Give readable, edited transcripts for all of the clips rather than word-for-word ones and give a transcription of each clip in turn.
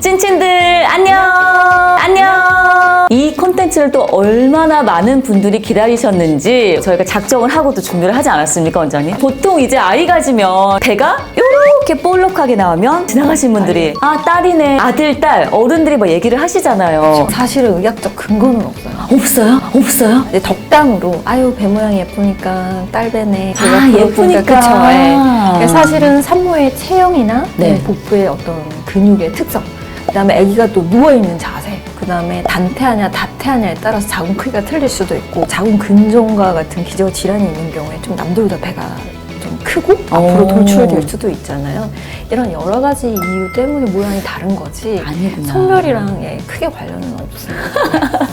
찐친들 안녕. 이 콘텐츠를 또 얼마나 많은 분들이 기다리셨는지 저희가 작정을 하고도 준비를 하지 않았습니까, 원장님? 보통 이제 아이 가지면 배가 이렇게 볼록하게 나오면 지나가신 분들이 아, 딸이네, 아들, 딸, 어른들이 뭐 얘기를 하시잖아요. 사실은 의학적 근거는 없어요. 없어요? 없어요? 근데 덕담으로 아유 배 모양이 예쁘니까 딸배네. 아, 예쁘니까. 그쵸. 네. 사실은 산모의 체형이나 네. 복부의 어떤 근육의 특성, 그다음에 아기가 또 누워있는 자세, 그다음에 단태하냐 다태하냐에 따라서 자궁 크기가 틀릴 수도 있고, 자궁 근종과 같은 기저 질환이 있는 경우에 좀 남들보다 배가 좀 크고 앞으로 돌출될 수도 있잖아요. 이런 여러 가지 이유 때문에 모양이 다른 거지 아니구나. 성별이랑 크게 관련은 없습니다.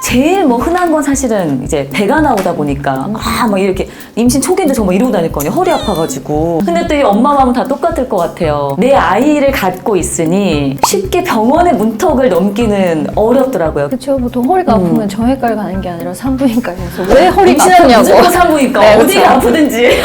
제일 뭐 흔한 건 사실은 이제 배가 나오다 보니까 막 이렇게 임신 초기인데 정말 이러고 다닐 거아니에요. 허리 아파가지고. 근데 또 이 엄마 마음은 다 똑같을 것 같아요. 내 아이를 갖고 있으니 쉽게 병원의 문턱을 넘기는 어렵더라고요. 그렇죠. 보통 허리가 아프면 정형외과를 가는 게 아니라 산부인과에서 왜 허리가 임신하냐고. 아프냐고. 무조건 산부인과. 네, 어디가 그렇죠. 아프든지. 네,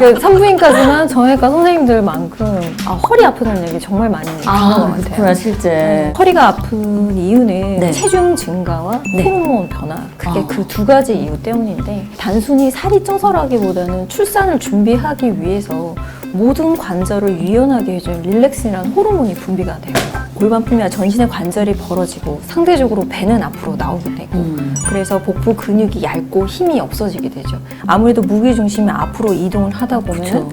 그 산부인과지만 정형외과 선생님들만큼 허리 아프다는 얘기 정말 많이 듣는 것 같아요. 그렇구나, 실제. 허리가 아픈 이유는 네. 체중 증가와 네. 호르몬 변화, 그게 아. 그 두 가지 이유 때문인데, 단순히 살이 쪄서라기보다는 출산을 준비하기 위해서 모든 관절을 유연하게 해주는 릴렉신이라는 호르몬이 분비가 돼요. 골반품이나 전신의 관절이 벌어지고 상대적으로 배는 앞으로 나오게 되고, 그래서 복부 근육이 얇고 힘이 없어지게 되죠. 아무래도 무게중심이 앞으로 이동을 하다 보면 그쵸.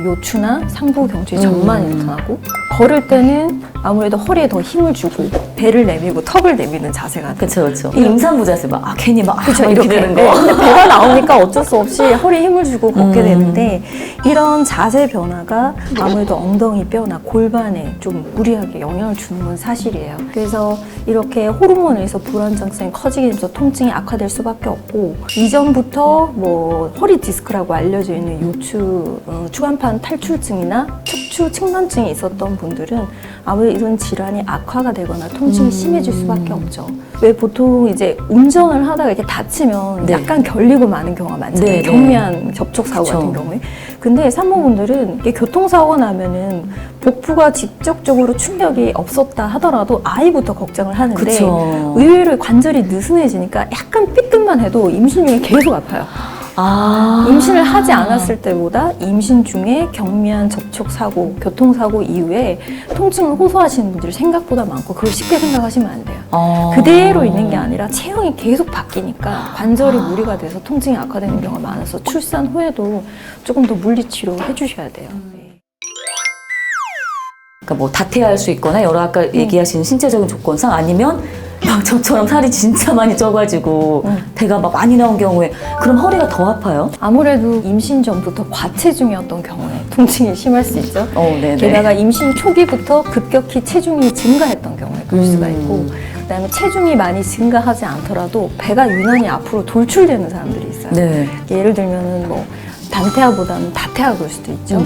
요추나 상부 경추의 전만이 나타나고, 걸을 때는 아무래도 허리에 더 힘을 주고 배를 내밀고 턱을 내미는 자세가 돼요. 그쵸, 그쵸. 이 임산부 자세 막, 괜히 막, 그쵸, 이렇게 되는 거. 근데 배가 나오니까 어쩔 수 없이 허리에 힘을 주고 걷게 되는데, 이런 자세 변화가 아무래도 엉덩이 뼈나 골반에 좀 무리하게 영향을 주는 건 사실이에요. 그래서 이렇게 호르몬에 의해서 불안정성이 커지게 되면서 통증이 악화될 수밖에 없고, 이전부터 뭐 허리 디스크라고 알려져 있는 요추, 추간판 탈출증이나 척추 측만증이 있었던 분들은 아무래도 이런 질환이 악화가 되거나 통증이 심해질 수밖에 없죠. 왜 보통 이제 운전을 하다가 이렇게 다치면 네. 약간 결리고 마는 경우가 많잖아요. 네, 네. 경미한 접촉사고 그쵸. 같은 경우에. 근데 산모분들은 이게 교통사고가 나면은 복부가 직접적으로 충격이 없었다 하더라도 아이부터 걱정을 하는데, 그쵸. 의외로 관절이 느슨해지니까 약간 삐끗만 해도 임신 중에 계속 아파요. 아. 임신을 하지 않았을 때보다 임신 중에 경미한 접촉사고, 교통사고 이후에 통증을 호소하시는 분들이 생각보다 많고, 그걸 쉽게 생각하시면 안 돼요. 그대로 있는 게 아니라 체형이 계속 바뀌니까 관절이 무리가 돼서 통증이 악화되는 경우가 많아서 출산 후에도 조금 더 물리치료 해주셔야 돼요. 그러니까 뭐 다태할 수 있거나 여러 아까 얘기하신 신체적인 조건상, 아니면 막 저처럼 살이 진짜 많이 쪄가지고 배가 막 많이 나온 경우에 그럼 허리가 더 아파요? 아무래도 임신 전부터 과체중이었던 경우에 통증이 심할 수 있죠. 네네. 게다가 임신 초기부터 급격히 체중이 증가했던 경우에 그럴 수가 있고, 그다음에 체중이 많이 증가하지 않더라도 배가 유난히 앞으로 돌출되는 사람들이 있어요. 네. 예를 들면은 뭐 단태아보다는 다태아 그럴 수도 있죠.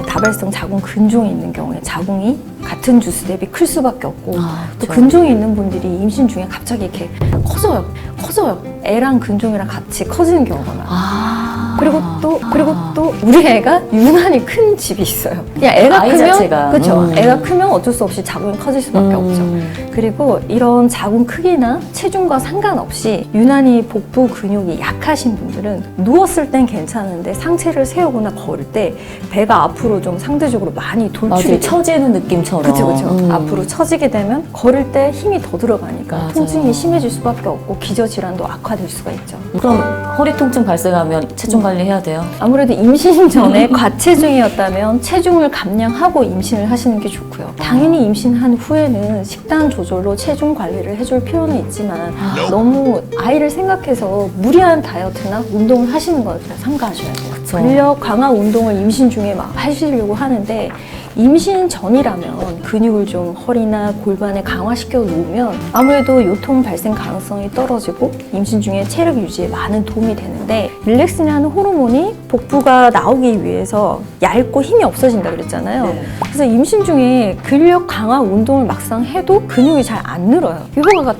다발성 자궁 근종이 있는 경우에 자궁이 같은 주수 대비 클 수밖에 없고, 또 그렇죠. 근종이 있는 분들이 임신 중에 갑자기 이렇게 커져요. 애랑 근종이랑 같이 커지는 경우가 많아요. 그리고 또 우리 애가 유난히 큰 집이 있어요. 그냥 애가 아이 크면, 자체가. 그렇죠. 애가 크면 어쩔 수 없이 자궁이 커질 수밖에 없죠. 그리고 이런 자궁 크기나 체중과 상관없이 유난히 복부 근육이 약하신 분들은 누웠을 땐 괜찮은데 상체를 세우거나 걸을 때 배가 앞으로 좀 상대적으로 많이 돌출이 맞아요. 처지는 느낌처럼. 그렇죠. 앞으로 처지게 되면 걸을 때 힘이 더 들어가니까 맞아요. 통증이 심해질 수밖에 없고 기저 질환도 악화될 수가 있죠. 그럼 허리 통증 발생하면 체중 관리해야 돼요? 아무래도 임신 전에 과체중이었다면 체중을 감량하고 임신을 하시는 게 좋고요. 당연히 임신한 후에는 식단 조절로 체중 관리를 해줄 필요는 있지만, 너무 아이를 생각해서 무리한 다이어트나 운동을 하시는 걸 삼가하셔야 돼요. 그쵸. 근력 강화 운동을 임신 중에 막 하시려고 하는데, 임신 전이라면 근육을 좀 허리나 골반에 강화시켜 놓으면 아무래도 요통 발생 가능성이 떨어지고 임신 중에 체력 유지에 많은 도움이 되는데, 릴렉신이라는 호르몬이 복부가 나오기 위해서 얇고 힘이 없어진다 그랬잖아요. 네. 그래서 임신 중에 근력 강화 운동을 막상 해도 근육이 잘 안 늘어요. 효과가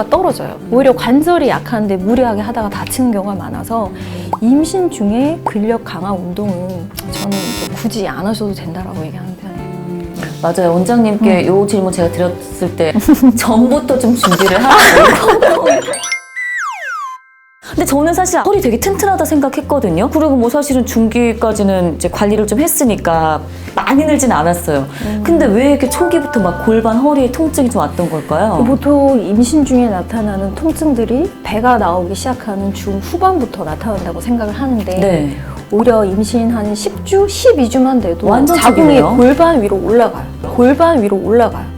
떨어져요. 오히려 관절이 약한데 무리하게 하다가 다치는 경우가 많아서 임신 중에 근력 강화 운동은 저는 굳이 안 하셔도 된다라고 얘기하는 편이에요. 맞아요. 원장님께 요 질문 제가 드렸을 때 전부터 좀 준비를 하고 근데 저는 사실 허리 되게 튼튼하다 생각했거든요. 그리고 뭐 사실은 중기까지는 이제 관리를 좀 했으니까 많이 늘진 않았어요. 근데 왜 이렇게 초기부터 막 골반, 허리에 통증이 좀 왔던 걸까요? 보통 임신 중에 나타나는 통증들이 배가 나오기 시작하는 중 후반부터 나타난다고 생각을 하는데 네. 오히려 임신 한 10주, 12주만 돼도 완전 자궁이 초기네요. 골반 위로 올라가요. 골반 위로 올라가요.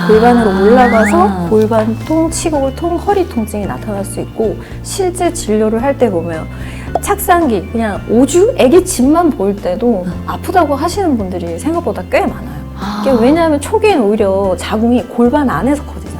골반으로 올라가서 골반통, 치골통, 허리 통증이 나타날 수 있고 실제 진료를 할 때 보면 착상기, 그냥 오주, 아기 집만 보일 때도 아프다고 하시는 분들이 생각보다 꽤 많아요. 이게 왜냐하면 초기에는 오히려 자궁이 골반 안에서 커지잖아요.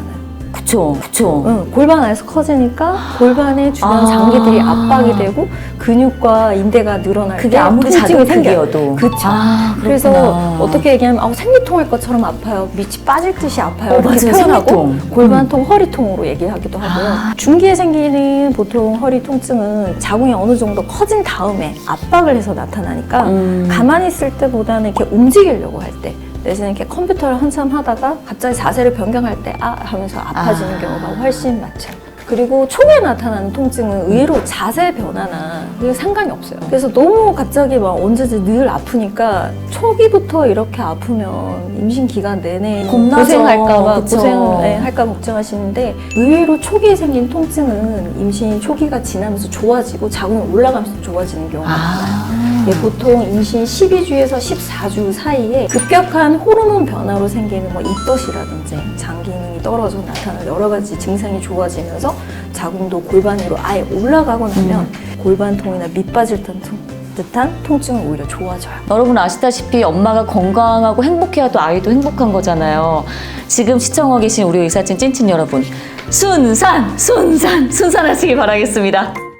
그쵸. 응, 골반 안에서 커지니까 골반의 주변 장기들이 압박이 되고 근육과 인대가 늘어날 때 그게 아무리 통증이 작은 생겨요. 크기여도. 그쵸. 그렇구나. 그래서 어떻게 얘기하면 생리통일 것처럼 아파요. 밑이 빠질 듯이 아파요. 이렇게 맞아요. 표현하고 생리통. 골반통, 허리통으로 얘기하기도 하고요. 중기에 생기는 보통 허리 통증은 자궁이 어느 정도 커진 다음에 압박을 해서 나타나니까 가만히 있을 때보다는 이렇게 움직이려고 할 때 내지는 이렇게 컴퓨터를 한참 하다가 갑자기 자세를 변경할 때 하면서 아파지는 경우가 훨씬 많죠. 그리고 초기에 나타나는 통증은 의외로 자세 변화나 그게 상관이 없어요. 그래서 너무 갑자기 막 언제든 늘 아프니까 초기부터 이렇게 아프면 임신 기간 내내 겁나죠. 고생할까봐 그쵸. 고생할까 걱정하시는데 의외로 초기에 생긴 통증은 임신 초기가 지나면서 좋아지고 자궁이 올라가면서 좋아지는 경우가 많아요. 보통 임신 12주에서 14주 사이에 급격한 호르몬 변화로 생기는 뭐 입덧이라든지 장 기능이 떨어져 나타나는 여러 가지 증상이 좋아지면서 자궁도 골반 위로 아예 올라가고 나면 골반통이나 밑 빠질 듯한 통증은 오히려 좋아져요. 여러분 아시다시피 엄마가 건강하고 행복해야 또 아이도 행복한 거잖아요. 지금 시청하고 계신 우리 의사진 찐친 여러분, 순산하시길 바라겠습니다.